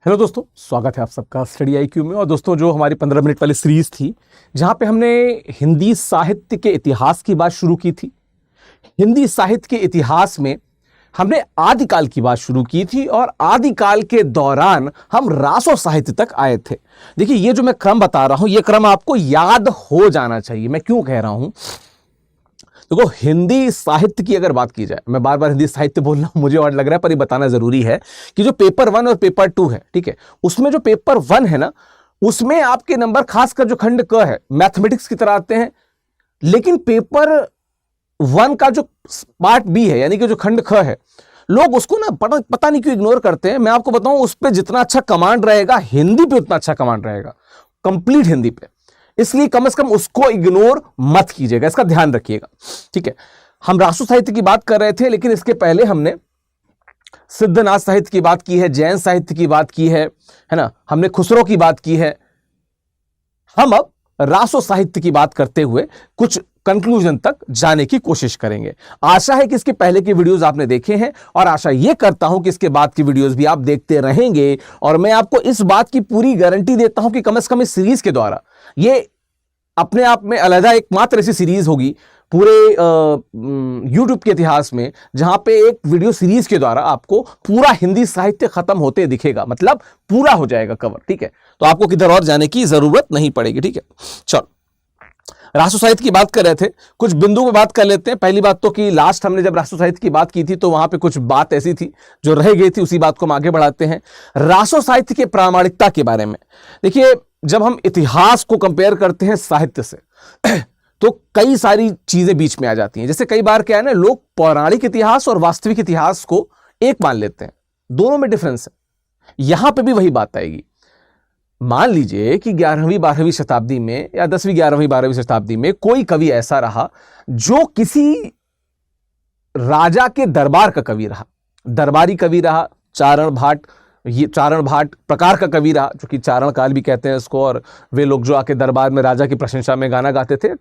Hello दोस्तों, स्वागत है आप सबका स्टडी आईक्यू में। और दोस्तों, जो हमारी 15 मिनट वाली सीरीज थी जहां पे हमने हिंदी साहित्य के इतिहास की बात शुरू की थी। हिंदी साहित्य के इतिहास में हमने आदिकाल की बात शुरू की थी और आदिकाल के दौरान हम रासो साहित्य तक आए थे। देखिए, ये जो मैं क्रम बता रहा हूं, ये क्रम आपको याद हो जाना चाहिए। मैं क्यों कह रहा हूं? देखो, हिंदी साहित्य की अगर बात की जाए, मैं बार बार हिंदी साहित्य बोल रहा हूं, मुझे और लग रहा है, पर ये बताना जरूरी है कि जो पेपर 1 और पेपर 2 है, ठीक है, उसमें जो पेपर 1 है ना, उसमें आपके नंबर खासकर जो खंड क है मैथमेटिक्स की तरह आते हैं। लेकिन पेपर 1 का जो पार्ट बी है, यानी कि जो खंड ख है, लोग उसको ना पता नहीं क्यों इग्नोर करते हैं। मैं आपको बताऊं, उस पर जितना अच्छा कमांड रहेगा, हिंदी पे उतना अच्छा कमांड रहेगा, कंप्लीट हिंदी पे। इसलिए कम से कम उसको इग्नोर मत कीजिएगा, इसका ध्यान रखिएगा, ठीक है। हम रासो साहित्य की बात कर रहे थे, लेकिन इसके पहले हमने सिद्धनाथ साहित्य की बात की है, जैन साहित्य की बात की है ना, हमने खुसरो की बात की है। हम अब रासो साहित्य की बात करते हुए कुछ कंक्लूजन तक जाने की कोशिश करेंगे। आशा है कि इसके पहले के वीडियोस आपने देखे हैं और आशा यह करता हूं कि इसके बाद की वीडियोस भी आप देखते रहेंगे। और मैं आपको इस बात की पूरी गारंटी देता हूं कि कम से कम इस सीरीज के द्वारा, ये अपने आप में अलग एकमात्र ऐसी सीरीज होगी पूरे YouTube के इतिहास में जहां पे एक वीडियो सीरीज के द्वारा आपको पूरा हिंदी साहित्य खत्म होते दिखेगा, मतलब पूरा हो जाएगा कवर, ठीक है। तो आपको किधर और जाने की जरूरत नहीं पड़ेगी, ठीक है। चलो, रासो साहित्य की बात कर रहे थे, कुछ बिंदु पे बात कर लेते हैं। पहली बात तो कि लास्ट हमने जब रासो साहित्य की बात की थी तो वहां पे कुछ बात ऐसी थी जो रह गई थी, उसी बात को हम आगे बढ़ाते हैं। रासो साहित्य के प्रामाणिकता के बारे में देखिए, जब हम इतिहास को कंपेयर करते हैं साहित्य से तो कई सारी चीजें बीच में आ जाती हैं। जैसे कई बार क्या है ना, लोग पौराणिक इतिहास और वास्तविक इतिहास को एक मान लेते हैं, दोनों में डिफरेंस है। यहां पे भी वही बात आएगी। मान लीजिए कि 11वीं 12वीं शताब्दी में या 10वीं 11वीं 12वीं शताब्दी में कोई कवि ऐसा रहा जो किसी राजा के दरबार का कवि रहा, दरबारी कवि रहा, चारण भाट, ये चारण भाट प्रकार का कवि रहा, जो कि चारण काल भी कहते हैं इसको। और वे लोग जो आके दरबार में राजा की प्रशंसा में गाना गाते थे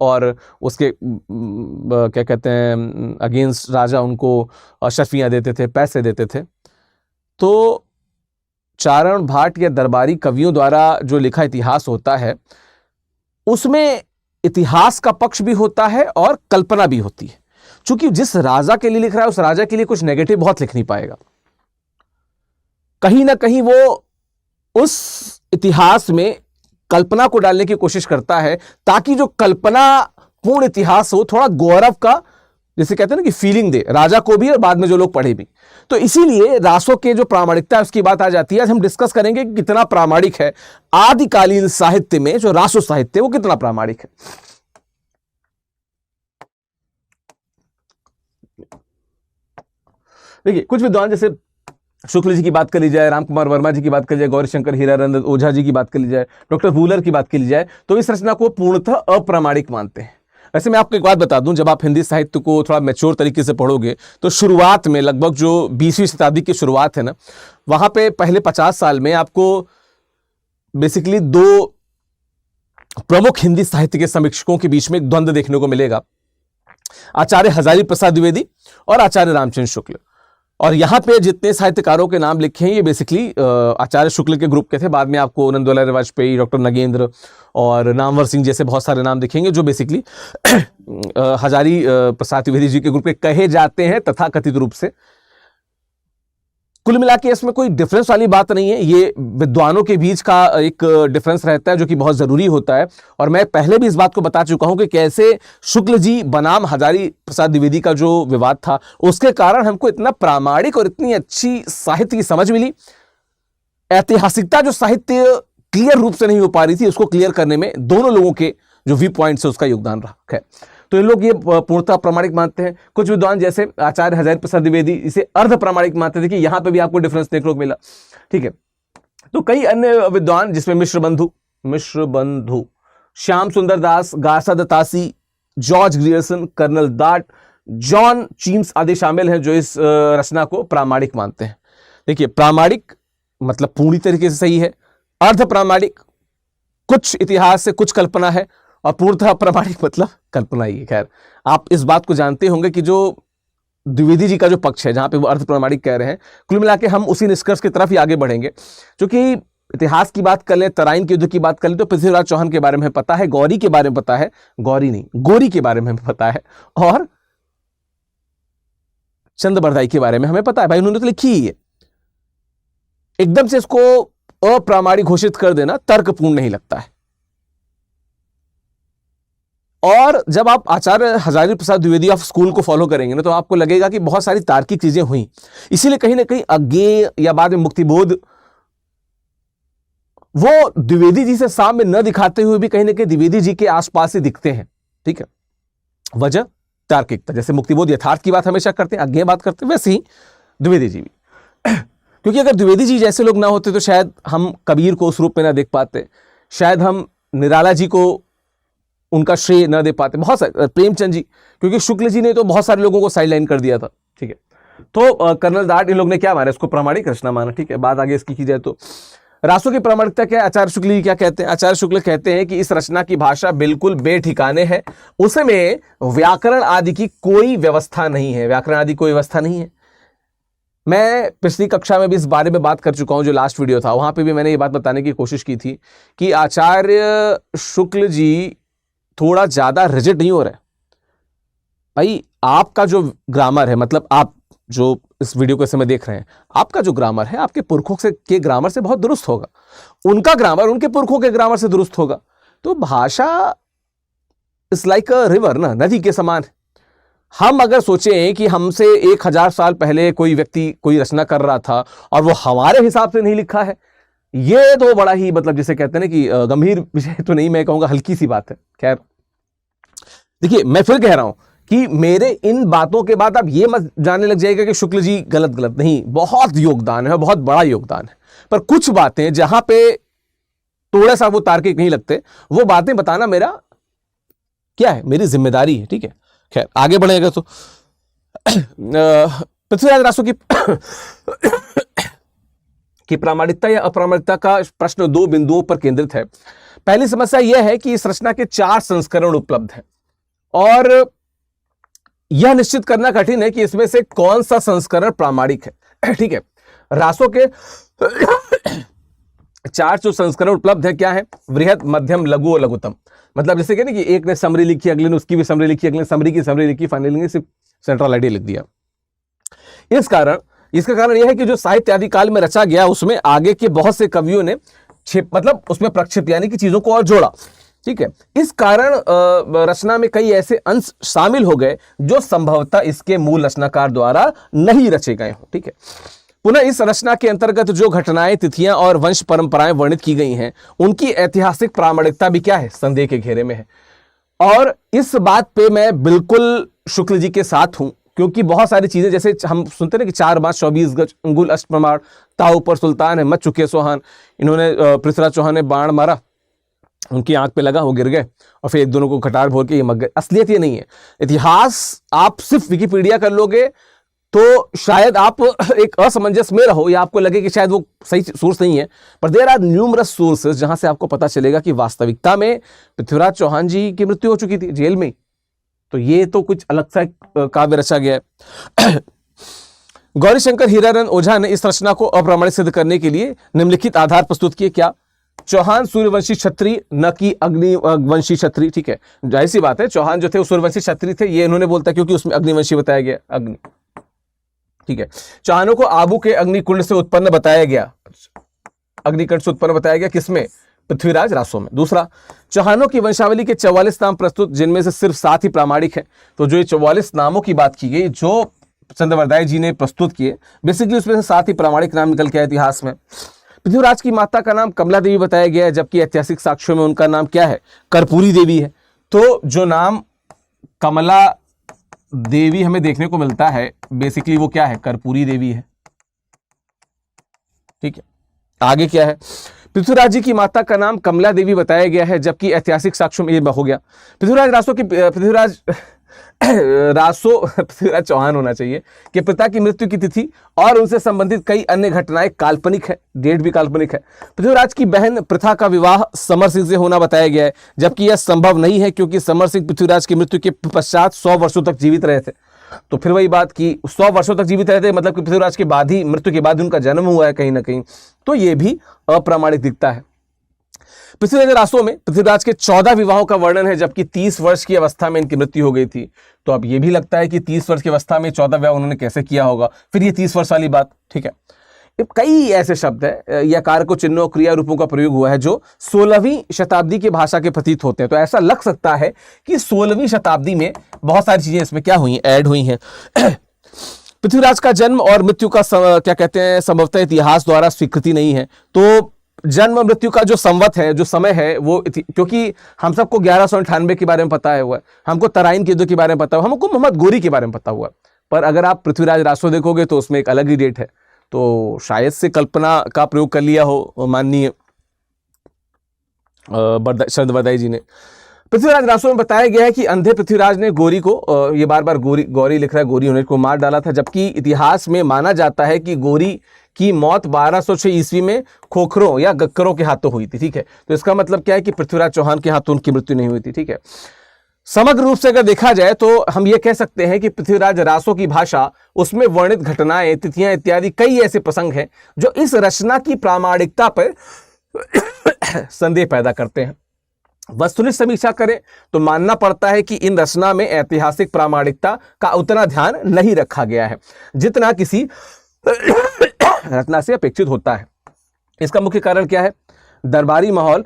और उसके क्या कहते हैं, अगेंस्ट राजा उनको शर्फियां देते थे, पैसे देते थे। तो चारण भाट या दरबारी कवियों द्वारा जो लिखा इतिहास होता है, उसमें इतिहास का पक्ष भी होता है और कल्पना भी होती है। क्योंकि जिस राजा के लिए लिख रहा है, उस राजा के लिए कुछ नेगेटिव बहुत लिख नहीं पाएगा। कहीं ना कहीं वो उस इतिहास में कल्पना को डालने की कोशिश करता है, ताकि जो कल्पना पूर्ण इतिहास हो, थोड़ा गौरव का, जैसे कहते हैं ना कि फीलिंग दे राजा को भी और बाद में जो लोग पढ़े भी। तो इसीलिए रासो के जो प्रामाणिकता है उसकी बात आ जाती है। आज हम डिस्कस करेंगे कि कितना प्रामाणिक है आदिकालीन साहित्य में जो रासो साहित्य, वो कितना प्रामाणिक है। देखिए, कुछ विद्वान, जैसे शुक्ल जी की बात कर ली जाए, राम कुमार वर्मा जी की बात कर ली जाए, गौरीशंकर हीरानंद ओझा जी की बात कर ली जाए, डॉक्टर वूलर की बात कर ली जाए, तो इस रचना को पूर्णतः अप्रामाणिक मानते हैं। वैसे मैं आपको एक बात बता दूं, जब आप हिंदी साहित्य को थोड़ा मैच्योर तरीके से पढ़ोगे तो शुरुआत में, लगभग जो 20वीं शताब्दी की शुरुआत है ना, वहां पे पहले 50 साल में आपको बेसिकली दो प्रमुख हिंदी साहित्य के समीक्षकों के बीच में एक द्वंद्व देखने को मिलेगा, आचार्य हजारी प्रसाद द्विवेदी और आचार्य रामचंद्र शुक्ल। और यहां पे जितने साहित्यकारों के नाम लिखे हैं, ये बेसिकली आचार्य शुक्ल के ग्रुप के थे। बाद में आपको नंदलाल वाजपेयी, डॉक्टर नगेंद्र और नामवर सिंह जैसे बहुत सारे नाम दिखेंगे जो बेसिकली हजारी प्रसाद द्विवेदी जी के ग्रुप के कहे जाते हैं तथाकथित रूप से। कुल मिला के इसमें कोई डिफरेंस वाली बात नहीं है, ये विद्वानों के बीच का एक डिफरेंस रहता है जो कि बहुत जरूरी होता है। और मैं पहले भी इस बात को बता चुका हूं कि कैसे शुक्ल जी बनाम हजारी प्रसाद द्विवेदी का जो विवाद था, उसके कारण हमको इतना प्रामाणिक और इतनी अच्छी साहित्य की समझ मिली। ऐतिहासिकता जो साहित्य क्लियर रूप से नहीं हो पा रही थी, उसको क्लियर करने में दोनों लोगों के जो व्यू पॉइंट्स है उसका योगदान रहा है। तो ये लोग ये पूर्णतः प्रामाणिक मानते हैं। कुछ विद्वान जैसे आचार्य हजारी प्रसाद द्विवेदी इसे अर्ध प्रामाणिक मानते थे, कि यहां पे भी आपको डिफरेंस देखने को मिला, ठीक है। तो कई अन्य विद्वान, जिसमें मिश्र बंधु, श्याम सुंदर दास, गासा दत्तासी, जॉर्ज ग्रियर्सन, कर्नल दाट, जॉन चीम्स आदि शामिल हैं जो इस रचना को प्रामाणिक मानते हैं। देखिए, प्रामाणिक मतलब पूरी तरीके से सही है, अर्ध प्रामाणिक कुछ इतिहास से कुछ कल्पना है, और पूर्णतः प्रामाणिक मतलब कल्पना ही है। खैर, आप इस बात को जानते होंगे कि जो द्विवेदी जी का जो पक्ष है, जहां पे वो अर्ध प्रामाणिक कह रहे हैं, कुल मिला के हम उसी निष्कर्ष की तरफ ही आगे बढ़ेंगे। क्योंकि इतिहास की बात कर ले, तराइन के युद्ध की बात कर ले, तो पृथ्वीराज चौहान के बारे में पता है, गौरी के बारे में पता है, गौरी नहीं गोरी के बारे में पता है, और चंद्रबरदाई के बारे में हमें पता है। भाई उन्होंने तो लिखी ही है। एकदम से इसको अप्रामाणिक घोषित कर देना तर्कपूर्ण नहीं लगता है। और जब आप आचार्य हजारी प्रसाद द्विवेदी ऑफ स्कूल को फॉलो करेंगे ना, तो आपको लगेगा कि बहुत सारी तार्किक चीजें हुई, इसीलिए कहीं ना कहीं अज्ञेय या बाद में मुक्तिबोध वो द्विवेदी जी से सामने न दिखाते हुए भी कहीं ना कहीं द्विवेदी जी के आसपास ही दिखते हैं। ठीक है, वजह तार्किकता। जैसे मुक्तिबोध यथार्थ की बात हमेशा करते हैं, अज्ञेय बात करते हैं, वैसे ही द्विवेदी जी भी। क्योंकि अगर द्विवेदी जी जैसे लोग ना होते तो शायद हम कबीर को उस रूप में ना देख पाते, शायद हम निराला जी को उनका श्रेय न दे पाते, बहुत सारे, प्रेमचंद जी, क्योंकि शुक्ल जी ने तो बहुत सारे लोगों को साइडलाइन कर दिया था। ठीक है, तो कर्नल दाट इन लोग ने क्या माना, इसको प्रामाणिक रचना माना। ठीक है, बात आगे इसकी की जाए तो रासों की प्रामाणिकता क्या है, आचार्य शुक्ल जी क्या कहते हैं? आचार्य शुक्ल कहते हैं कि इस रचना की भाषा बिल्कुल बेठिकाने है, उसमें व्याकरण आदि की कोई व्यवस्था नहीं है। व्याकरण आदि कोई व्यवस्था नहीं है। मैं पिछली कक्षा में भी इस बारे में बात कर चुका हूं, जो लास्ट वीडियो था वहां पे भी मैंने ये बात बताने की कोशिश की थी कि आचार्य शुक्ल जी थोड़ा ज्यादा रिजिड नहीं हो रहे। भाई आपका जो ग्रामर है, मतलब आप जो इस वीडियो को समय देख रहे हैं, आपका जो ग्रामर है आपके पुरखों से के ग्रामर से बहुत दुरुस्त होगा, उनका ग्रामर उनके पुरखों के ग्रामर से दुरुस्त होगा। तो भाषा इज लाइक अ रिवर ना, नदी के समान है। हम अगर सोचें कि हमसे 1000 साल पहले कोई व्यक्ति कोई रचना कर रहा था और वो हमारे हिसाब से नहीं लिखा है, ये तो बड़ा ही, मतलब जिसे कहते हैं ना कि गंभीर विषय तो नहीं, मैं कहूंगा हल्की सी बात है। खैर देखिए, मैं फिर कह रहा हूं कि मेरे इन बातों के बाद आप ये मत जानने लग जाएगा कि शुक्ल जी गलत नहीं, बहुत योगदान है, बहुत बड़ा योगदान है। पर कुछ बातें जहां पे थोड़ा सा वो तार्किक नहीं लगते, वो बातें बताना मेरा क्या है, मेरी जिम्मेदारी है। ठीक है, खैर आगे बढ़ेगा तो पृथ्वीराज रासो की प्रामाणिकता या अप्रामाणिकता का प्रश्न 2 बिंदुओं पर केंद्रित है। पहली समस्या यह है कि इस रचना के 4 संस्करण उपलब्ध हैं और यह निश्चित करना कठिन है कि इसमें से कौन सा संस्करण प्रामाणिक है। ठीक है, रासो के 4 जो संस्करण उपलब्ध है क्या है? वृहद, मध्यम, लघु और लघुतम। मतलब जैसे कि ना कि एक ने समरी लिखी, अगले ने उसकी भी समरी लिखी, अगले ने समरी की समरी लिखी, फाइनली सिर्फ सेंट्रल आइडिया लिख दिया। इसका कारण यह है कि जो साहित्य आदि काल में रचा गया उसमें आगे के बहुत से कवियों ने मतलब उसमें प्रक्षेप यानी कि चीजों को और जोड़ा। ठीक है, इस कारण रचना में कई ऐसे अंश शामिल हो गए जो संभवतः इसके मूल रचनाकार द्वारा नहीं रचे गए हों। ठीक है, पुनः इस रचना के अंतर्गत जो घटनाएं, तिथियां और वंश परंपराएं वर्णित की गई हैं, उनकी ऐतिहासिक प्रामाणिकता भी क्या है, संदेह के घेरे में है। और इस बात पे मैं बिल्कुल शुक्ल जी के साथ हूं, क्योंकि बहुत सारी चीजें, जैसे हम सुनते हैं कि 4 बांस 24 गज अंगुल अष्टप्रमाण, ताऊ पर सुल्तान है, मत चुके सोहान। इन्होंने पृथ्वीराज चौहान ने बाण मारा, उनकी आंख पे लगा, वो गिर गए और फिर एक दोनों को कटार भोर के ये मर गए। असलियत ये नहीं है। इतिहास आप सिर्फ विकिपीडिया कर लोगे तो शायद आप एक असमंजस में रहो या आपको लगे कि शायद वो सही सोर्स नहीं है, पर देयर आर न्यूमरस सोर्सेज जहां से आपको पता चलेगा कि वास्तविकता में पृथ्वीराज चौहान जी की मृत्यु हो चुकी थी जेल में। तो ये तो कुछ अलग सा काव्य रचा गया है। गौरीशंकर हीरारन ओझा ने इस रचना को अप्रामाणिक सिद्ध करने के लिए निम्नलिखित आधार प्रस्तुत किए। क्या? चौहान सूर्यवंशी क्षत्रिय, न कि अग्निवंशी क्षत्रिय। ठीक है, जाहिर सी बात है, चौहान जो थे वो सूर्यवंशी क्षत्रिय थे, ये इन्होंने बोलता क्योंकि उसमें अग्निवंशी बताया गया, अग्नि। ठीक है, चौहानों को आबू के अग्निकुंड से उत्पन्न बताया गया, अग्निकुंड से उत्पन्न बताया गया, किसमें? पृथ्वीराज रासो में। दूसरा, चौहानों की वंशावली के 44 नाम प्रस्तुत, जिनमें से सिर्फ 7 ही प्रामाणिक है। तो जो ये 44 नामों की बात की गई जो चंद्रबरदाई जी ने प्रस्तुत किए, बेसिकली उसमें से 7 ही प्रामाणिक नाम निकल के आए इतिहास में। पृथ्वीराज की माता का नाम कमला देवी बताया गया है, जबकि ऐतिहासिक साक्ष्यों में उनका नाम क्या है? कर्पूरी देवी है। तो जो नाम कमला देवी हमें देखने को मिलता है, बेसिकली वो क्या है? कर्पूरी देवी है। ठीक है, आगे क्या है? पृथ्वीराज जी की माता का नाम कमला देवी बताया गया है, जबकि ऐतिहासिक साक्ष्यों में ये हो गया। पृथ्वीराज चौहान होना चाहिए कि पिता की मृत्यु की तिथि और उनसे संबंधित कई अन्य घटनाएं काल्पनिक है, डेट भी काल्पनिक है। पृथ्वीराज की बहन प्रथा का विवाह समर सिंह से होना बताया गया है, जबकि यह संभव नहीं है क्योंकि समर सिंह पृथ्वीराज की मृत्यु के पश्चात 100 वर्षों तक जीवित रहे थे तो फिर वही बात कि 100 वर्षों तक जीवित रहते, मतलब कि पृथ्वीराज के बाद ही, मृत्यु के बाद ही उनका जन्म हुआ है कहीं ना कहीं, तो ये भी अप्रामाणिक दिखता है। पृथ्वीराज रासो में पृथ्वीराज के 14 विवाहों का वर्णन है, जबकि 30 वर्ष की अवस्था में इनकी मृत्यु हो गई थी। तो अब ये भी लगता है कि 30 वर्ष की अवस्था में 14 विवाह उन्होंने कैसे किया होगा, फिर ये 30 वर्ष वाली बात, ठीक है। कई ऐसे शब्द है या कारक चिन्हों क्रिया रूपों का प्रयोग हुआ है जो 16वीं शताब्दी की भाषा के प्रतीत होते हैं। तो ऐसा लग सकता है कि 16वीं शताब्दी में बहुत सारी चीजें इसमें क्या हुई, ऐड हुई हैं। पृथ्वीराज का जन्म और मृत्यु का क्या कहते हैं, संभवतः इतिहास द्वारा स्वीकृति नहीं है। तो जन्म मृत्यु का जो संवत है, जो समय है, वो क्योंकि हम सबको 1198 के बारे में पता है हुआ है, हमको तराइन के युद्ध के बारे में पता हुआ, हमको मोहम्मद गोरी के बारे में पता हुआ, पर अगर आप पृथ्वीराज रासो देखोगे तो उसमें एक अलग ही डेट है। तो शायद से कल्पना का प्रयोग कर लिया हो माननीय शरद बरदाई जी ने। पृथ्वीराज रासो में बताया गया है कि अंधे पृथ्वीराज ने गोरी को, ये बार बार गौरी लिख रहा है, गोरी होने को मार डाला था, जबकि इतिहास में माना जाता है कि गोरी की मौत 1206 ईस्वी में खोखरों या गक्करों के हाथों हुई थी, ठीक है। तो इसका मतलब क्या है कि पृथ्वीराज चौहान के हाथों उनकी मृत्यु नहीं हुई थी, ठीक है। समग्र रूप से अगर देखा जाए तो हम ये कह सकते हैं कि पृथ्वीराज रासो की भाषा, उसमें वर्णित घटनाएं, तिथियां इत्यादि कई ऐसे प्रसंग हैं जो इस रचना की प्रामाणिकता पर संदेह पैदा करते हैं। वस्तुनिष्ठ समीक्षा करें तो मानना पड़ता है कि इन रचना में ऐतिहासिक प्रामाणिकता का उतना ध्यान नहीं रखा गया है जितना किसी रचना से अपेक्षित होता है। इसका मुख्य कारण क्या है? दरबारी माहौल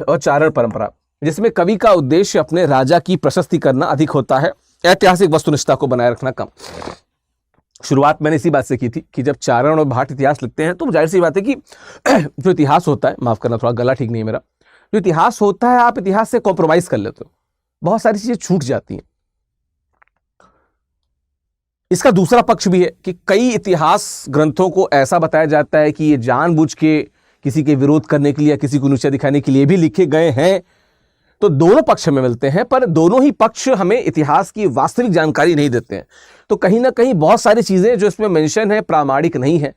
और चारण परंपरा, जिसमें कवि का उद्देश्य अपने राजा की प्रशस्ति करना अधिक होता है, ऐतिहासिक वस्तुनिष्ठता को बनाए रखना कम। शुरुआत मैंने इसी बात से की थी कि जब चारण और भाट इतिहास लिखते हैं तो जाहिर सी बात है कि जो इतिहास होता है, माफ करना थोड़ा गला ठीक नहीं है मेरा, जो इतिहास होता है आप इतिहास से कॉम्प्रोमाइज कर लेते हो, बहुत सारी चीजें छूट जाती हैं। इसका दूसरा पक्ष भी है कि कई इतिहास ग्रंथों को ऐसा बताया जाता है कि ये जानबूझ के किसी के विरोध करने के लिए या किसी को नीचा दिखाने के लिए भी लिखे गए हैं। तो दोनों पक्ष हमें मिलते हैं, पर दोनों ही पक्ष हमें इतिहास की वास्तविक जानकारी नहीं देते हैं। तो कहीं ना कहीं बहुत सारी चीजें जो इसमें मेंशन है प्रामाणिक नहीं है।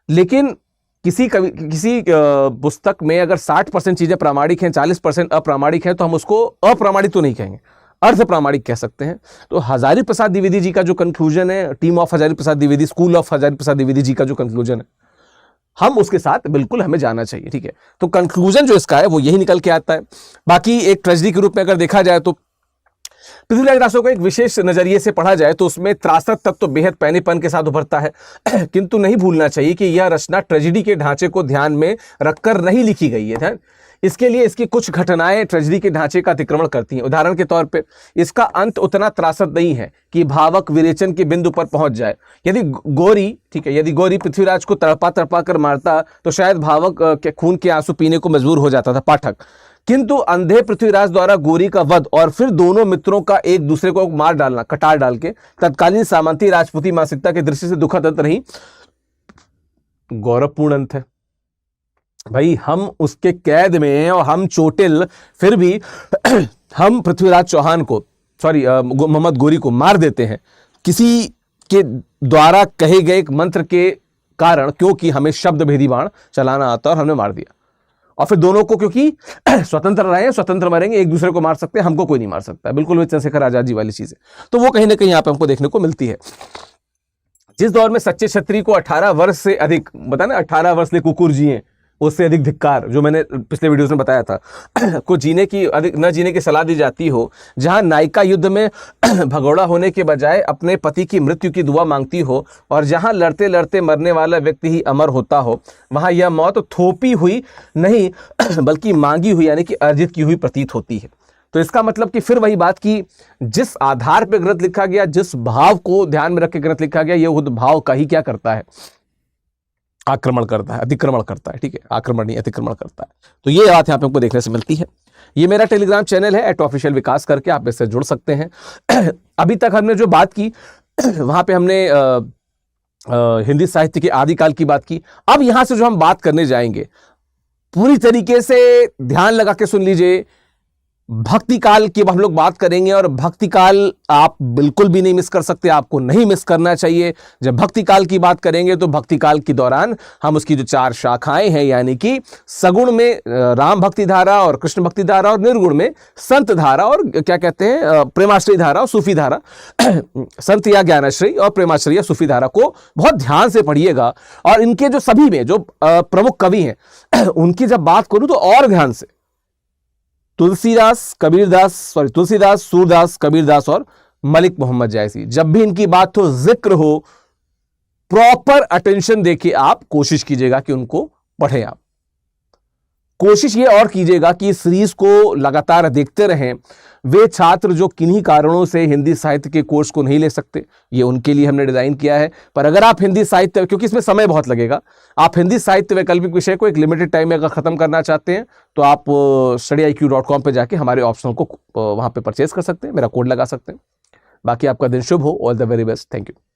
लेकिन किसी पुस्तक में अगर 60% चीजें प्रामाणिक हैं, 40% अप्रामाणिक हैं, तो हम उसको अप्रामाणिक तो नहीं कहेंगे, अर्ध प्रामाणिक कह सकते हैं। तो हजारी प्रसाद द्विवेदी जी का जो कंक्लूजन है, team of Hazari Prasad Dwivedi, school of Hazari Prasad Dwivedi ji का जो कंक्लूजन है, हम उसके साथ बिल्कुल हमें जाना चाहिए, ठीक है। तो कंक्लूजन जो इसका है वो यही निकल के आता है। बाकी एक ट्रेजेडी के रूप में अगर देखा जाए तो पृथ्वीराज रासो को एक विशेष नजरिए से पढ़ा जाए तो उसमें त्रासद तत्व बेहद पैनेपन के साथ उभरता है। किंतु नहीं भूलना चाहिए कि यह रचना ट्रेजेडी के ढांचे को ध्यान में रखकर नहीं लिखी गई है। इसके लिए इसकी कुछ घटनाएं ट्रेजेडी के ढांचे का अतिक्रमण करती हैं। उदाहरण के तौर पे इसका अंत उतना त्रासद नहीं है कि भावक विरेचन के बिंदु पर पहुंच जाए। यदि गोरी, ठीक है, यदि गोरी पृथ्वीराज को तड़पा तड़पा कर मारता तो शायद भावक के खून के आंसू पीने को मजबूर हो जाता था पाठक। किंतु अंधे पृथ्वीराज द्वारा गोरी का वध और फिर दोनों मित्रों का एक दूसरे को मार डालना, कटार डाल के, तत्कालीन सामंती राजपूती मानसिकता की दृष्टि से दुखद अंत नहीं, गौरवपूर्ण अंत है। भाई हम उसके कैद में हैं और हम चोटिल, फिर भी हम पृथ्वीराज चौहान को, मोहम्मद गोरी को मार देते हैं किसी के द्वारा कहे गए एक मंत्र के कारण, क्योंकि हमें शब्द भेदी बाण चलाना आता और हमने मार दिया। और फिर दोनों को, क्योंकि स्वतंत्र रहे, स्वतंत्र मरेंगे, एक दूसरे को मार सकते हैं, हमको कोई नहीं मार सकता। बिल्कुल भी चंद्रशेखर आजाद जी वाली चीजें तो वो कहीं ना कहीं यहाँ पे हमको देखने को मिलती है। जिस दौर में सच्चे क्षत्रिय को 18 वर्ष से अधिक, बता ना 18 वर्ष ले कुकुर जिए, उससे अधिक धिक्कार, जो मैंने पिछले वीडियोस में बताया था, को जीने की अधिक न जीने की सलाह दी जाती हो, जहां नायिका युद्ध में भगोड़ा होने के बजाय अपने पति की मृत्यु की दुआ मांगती हो, और जहां लड़ते लड़ते मरने वाला व्यक्ति ही अमर होता हो, वहां यह मौत थोपी हुई नहीं बल्कि मांगी हुई यानी कि अर्जित की हुई प्रतीत होती है। तो इसका मतलब कि फिर वही बात कि जिस आधार पर ग्रंथ लिखा गया, जिस भाव को ध्यान में रख के ग्रंथ लिखा गया, यह खुद भाव का ही क्या करता है, आक्रमण करता है, अतिक्रमण करता है, ठीक है, आक्रमण नहीं अतिक्रमण करता है। तो ये बात यहाँ पे हमको देखने से मिलती है। ये मेरा टेलीग्राम चैनल है @ऑफिशियल विकास करके आप इससे जुड़ सकते हैं। अभी तक हमने जो बात की वहां पे हमने हिंदी साहित्य के आदिकाल की बात की। अब यहां से जो हम बात करने जाएंगे, पूरी तरीके से ध्यान लगा के सुन लीजिए, भक्ति काल की हम लोग बात करेंगे, और भक्ति काल आप बिल्कुल भी नहीं मिस कर सकते, आपको नहीं मिस करना चाहिए। जब भक्ति काल की बात करेंगे तो भक्ति काल के दौरान हम उसकी जो 4 शाखाएं हैं, यानी कि सगुण में राम भक्ति धारा और कृष्ण भक्ति धारा, और निर्गुण में संत धारा और क्या कहते हैं प्रेमाश्रय धारा और सूफी धारा, संत या ज्ञानाश्रय और प्रेमाश्रय या सूफी धारा को बहुत ध्यान से पढ़िएगा। और इनके जो सभी में जो प्रमुख कवि हैं उनकी जब बात करूं तो और ध्यान से, तुलसीदास, सूरदास, कबीरदास और मलिक मोहम्मद जायसी, जब भी इनकी बात हो, जिक्र हो, प्रॉपर अटेंशन देके आप कोशिश कीजिएगा कि उनको पढ़ें। आप कोशिश ये और कीजिएगा कि इस सीरीज को लगातार देखते रहें। वे छात्र जो किन्हीं कारणों से हिंदी साहित्य के कोर्स को नहीं ले सकते, ये उनके लिए हमने डिजाइन किया है। पर अगर आप हिंदी साहित्य, क्योंकि इसमें समय बहुत लगेगा, आप हिंदी साहित्य वैकल्पिक विषय को एक लिमिटेड टाइम में अगर खत्म करना चाहते हैं तो आप studiiq.com पे जाके हमारे ऑप्शनल को वहां पे परचेज कर सकते हैं, मेरा कोड लगा सकते हैं। बाकी आपका दिन शुभ हो। All the very best. Thank you.